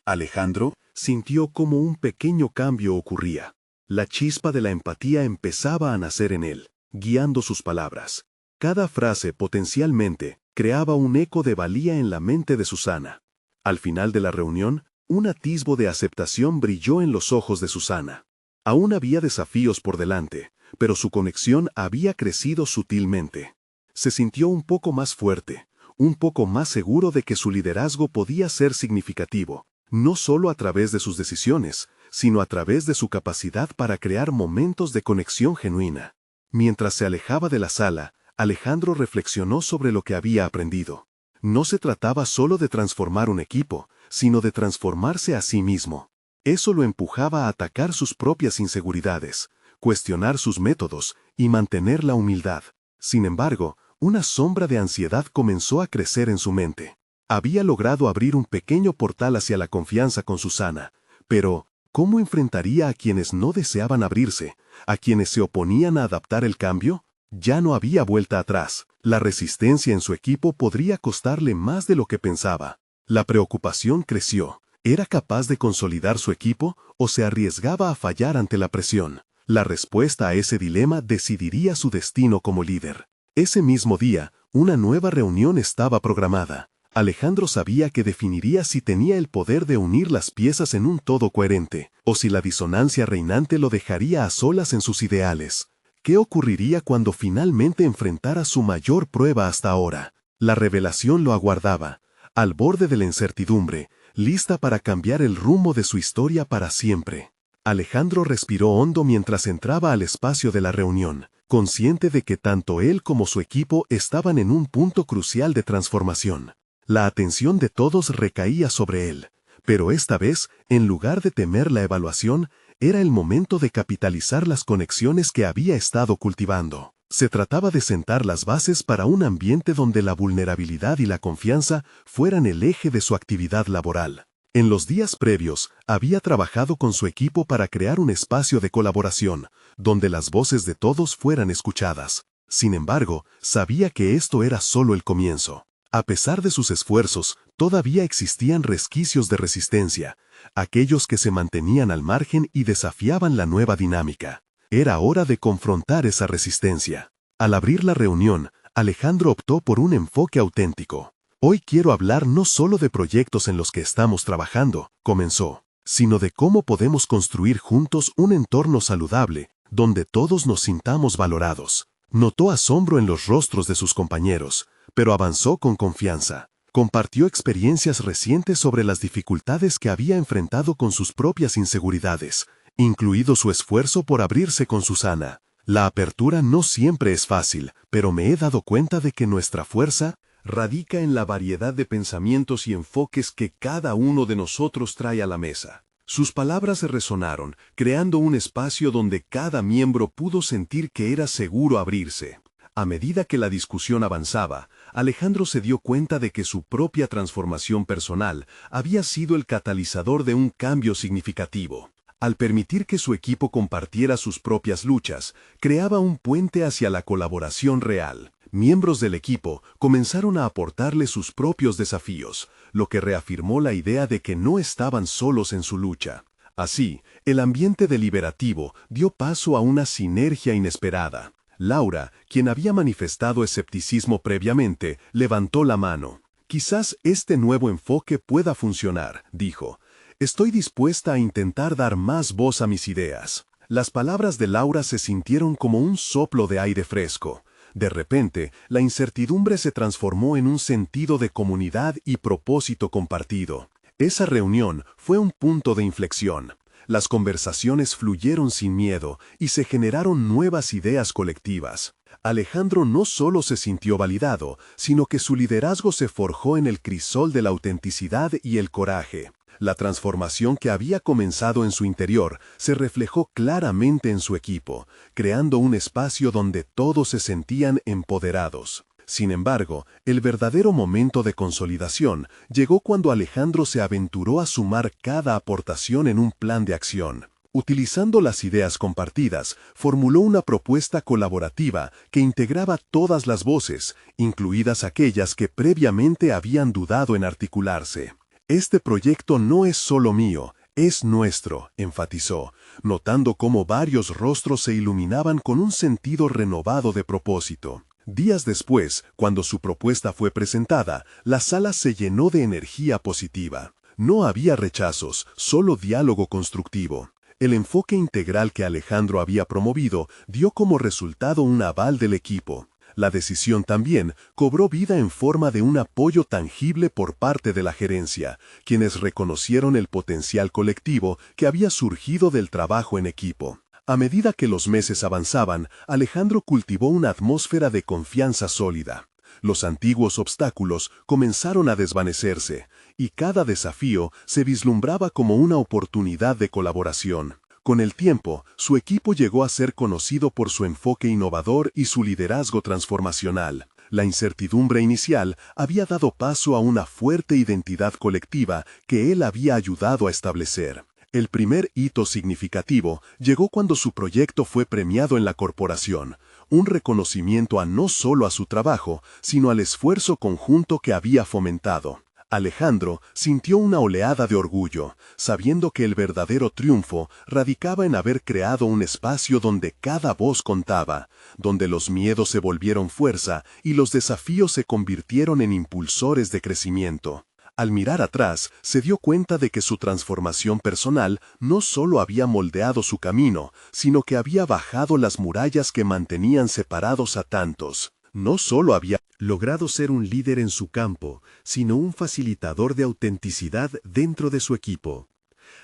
Alejandro sintió como un pequeño cambio ocurría. La chispa de la empatía empezaba a nacer en él, guiando sus palabras. Cada frase potencialmente creaba un eco de valía en la mente de Susana. Al final de la reunión, un atisbo de aceptación brilló en los ojos de Susana. Aún había desafíos por delante, pero su conexión había crecido sutilmente. Se sintió un poco más fuerte, un poco más seguro de que su liderazgo podía ser significativo, no solo a través de sus decisiones, sino a través de su capacidad para crear momentos de conexión genuina. Mientras se alejaba de la sala, Alejandro reflexionó sobre lo que había aprendido. No se trataba solo de transformar un equipo, sino de transformarse a sí mismo. Eso lo empujaba a atacar sus propias inseguridades, cuestionar sus métodos y mantener la humildad. Sin embargo, una sombra de ansiedad comenzó a crecer en su mente. Había logrado abrir un pequeño portal hacia la confianza con Susana, pero ¿cómo enfrentaría a quienes no deseaban abrirse, a quienes se oponían a adaptar el cambio? Ya no había vuelta atrás. La resistencia en su equipo podría costarle más de lo que pensaba. La preocupación creció. ¿Era capaz de consolidar su equipo o se arriesgaba a fallar ante la presión? La respuesta a ese dilema decidiría su destino como líder. Ese mismo día, una nueva reunión estaba programada. Alejandro sabía que definiría si tenía el poder de unir las piezas en un todo coherente, o si la disonancia reinante lo dejaría a solas en sus ideales. ¿Qué ocurriría cuando finalmente enfrentara su mayor prueba hasta ahora? La revelación lo aguardaba, al borde de la incertidumbre, lista para cambiar el rumbo de su historia para siempre. Alejandro respiró hondo mientras entraba al espacio de la reunión, consciente de que tanto él como su equipo estaban en un punto crucial de transformación. La atención de todos recaía sobre él, pero esta vez, en lugar de temer la evaluación, era el momento de capitalizar las conexiones que había estado cultivando. Se trataba de sentar las bases para un ambiente donde la vulnerabilidad y la confianza fueran el eje de su actividad laboral. En los días previos, había trabajado con su equipo para crear un espacio de colaboración, donde las voces de todos fueran escuchadas. Sin embargo, sabía que esto era solo el comienzo. A pesar de sus esfuerzos, todavía existían resquicios de resistencia, aquellos que se mantenían al margen y desafiaban la nueva dinámica. Era hora de confrontar esa resistencia. Al abrir la reunión, Alejandro optó por un enfoque auténtico. Hoy quiero hablar no solo de proyectos en los que estamos trabajando, comenzó, sino de cómo podemos construir juntos un entorno saludable, donde todos nos sintamos valorados. Notó asombro en los rostros de sus compañeros, pero avanzó con confianza. Compartió experiencias recientes sobre las dificultades que había enfrentado con sus propias inseguridades, incluido su esfuerzo por abrirse con Susana. La apertura no siempre es fácil, pero me he dado cuenta de que nuestra fuerza radica en la variedad de pensamientos y enfoques que cada uno de nosotros trae a la mesa. Sus palabras resonaron, creando un espacio donde cada miembro pudo sentir que era seguro abrirse. A medida que la discusión avanzaba, Alejandro se dio cuenta de que su propia transformación personal había sido el catalizador de un cambio significativo. Al permitir que su equipo compartiera sus propias luchas, creaba un puente hacia la colaboración real. Miembros del equipo comenzaron a aportarle sus propios desafíos, lo que reafirmó la idea de que no estaban solos en su lucha. Así, el ambiente deliberativo dio paso a una sinergia inesperada. Laura, quien había manifestado escepticismo previamente, levantó la mano. «Quizás este nuevo enfoque pueda funcionar», dijo. «Estoy dispuesta a intentar dar más voz a mis ideas». Las palabras de Laura se sintieron como un soplo de aire fresco. De repente, la incertidumbre se transformó en un sentido de comunidad y propósito compartido. Esa reunión fue un punto de inflexión. Las conversaciones fluyeron sin miedo y se generaron nuevas ideas colectivas. Alejandro no solo se sintió validado, sino que su liderazgo se forjó en el crisol de la autenticidad y el coraje. La transformación que había comenzado en su interior se reflejó claramente en su equipo, creando un espacio donde todos se sentían empoderados. Sin embargo, el verdadero momento de consolidación llegó cuando Alejandro se aventuró a sumar cada aportación en un plan de acción. Utilizando las ideas compartidas, formuló una propuesta colaborativa que integraba todas las voces, incluidas aquellas que previamente habían dudado en articularse. «Este proyecto no es solo mío, es nuestro», enfatizó, notando cómo varios rostros se iluminaban con un sentido renovado de propósito. Días después, cuando su propuesta fue presentada, la sala se llenó de energía positiva. No había rechazos, solo diálogo constructivo. El enfoque integral que Alejandro había promovido dio como resultado un aval del equipo. La decisión también cobró vida en forma de un apoyo tangible por parte de la gerencia, quienes reconocieron el potencial colectivo que había surgido del trabajo en equipo. A medida que los meses avanzaban, Alejandro cultivó una atmósfera de confianza sólida. Los antiguos obstáculos comenzaron a desvanecerse, y cada desafío se vislumbraba como una oportunidad de colaboración. Con el tiempo, su equipo llegó a ser conocido por su enfoque innovador y su liderazgo transformacional. La incertidumbre inicial había dado paso a una fuerte identidad colectiva que él había ayudado a establecer. El primer hito significativo llegó cuando su proyecto fue premiado en la corporación, un reconocimiento no solo a su trabajo, sino al esfuerzo conjunto que había fomentado. Alejandro sintió una oleada de orgullo, sabiendo que el verdadero triunfo radicaba en haber creado un espacio donde cada voz contaba, donde los miedos se volvieron fuerza y los desafíos se convirtieron en impulsores de crecimiento. Al mirar atrás, se dio cuenta de que su transformación personal no solo había moldeado su camino, sino que había bajado las murallas que mantenían separados a tantos. No solo había logrado ser un líder en su campo, sino un facilitador de autenticidad dentro de su equipo.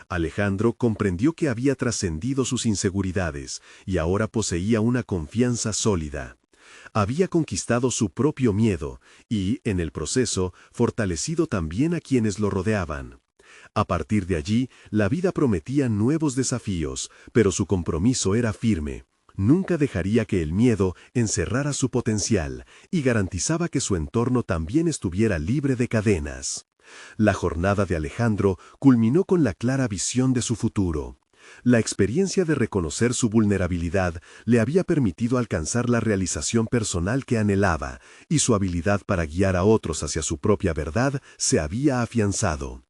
Alejandro comprendió que había trascendido sus inseguridades y ahora poseía una confianza sólida. Había conquistado su propio miedo y, en el proceso, fortalecido también a quienes lo rodeaban. A partir de allí, la vida prometía nuevos desafíos, pero su compromiso era firme. nunca dejaría que el miedo encerrara su potencial y garantizaba que su entorno también estuviera libre de cadenas. La jornada de Alejandro culminó con la clara visión de su futuro. La experiencia de reconocer su vulnerabilidad le había permitido alcanzar la realización personal que anhelaba, y su habilidad para guiar a otros hacia su propia verdad se había afianzado.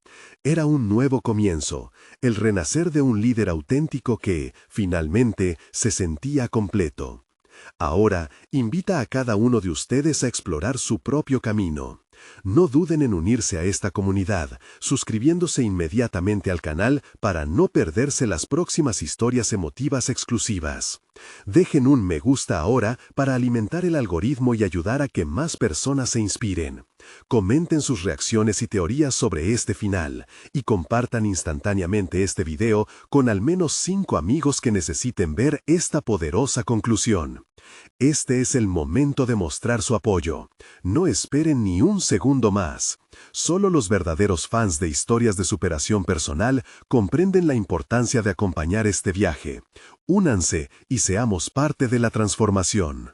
Era un nuevo comienzo, el renacer de un líder auténtico que, finalmente, se sentía completo. Ahora, invita a cada uno de ustedes a explorar su propio camino. No duden en unirse a esta comunidad, suscribiéndose inmediatamente al canal para no perderse las próximas historias emotivas exclusivas. Dejen un me gusta ahora para alimentar el algoritmo y ayudar a que más personas se inspiren. Comenten sus reacciones y teorías sobre este final, y compartan instantáneamente este video con al menos 5 amigos que necesiten ver esta poderosa conclusión. Este es el momento de mostrar su apoyo. No esperen ni un segundo más. Solo los verdaderos fans de historias de superación personal comprenden la importancia de acompañar este viaje. Únanse y seamos parte de la transformación.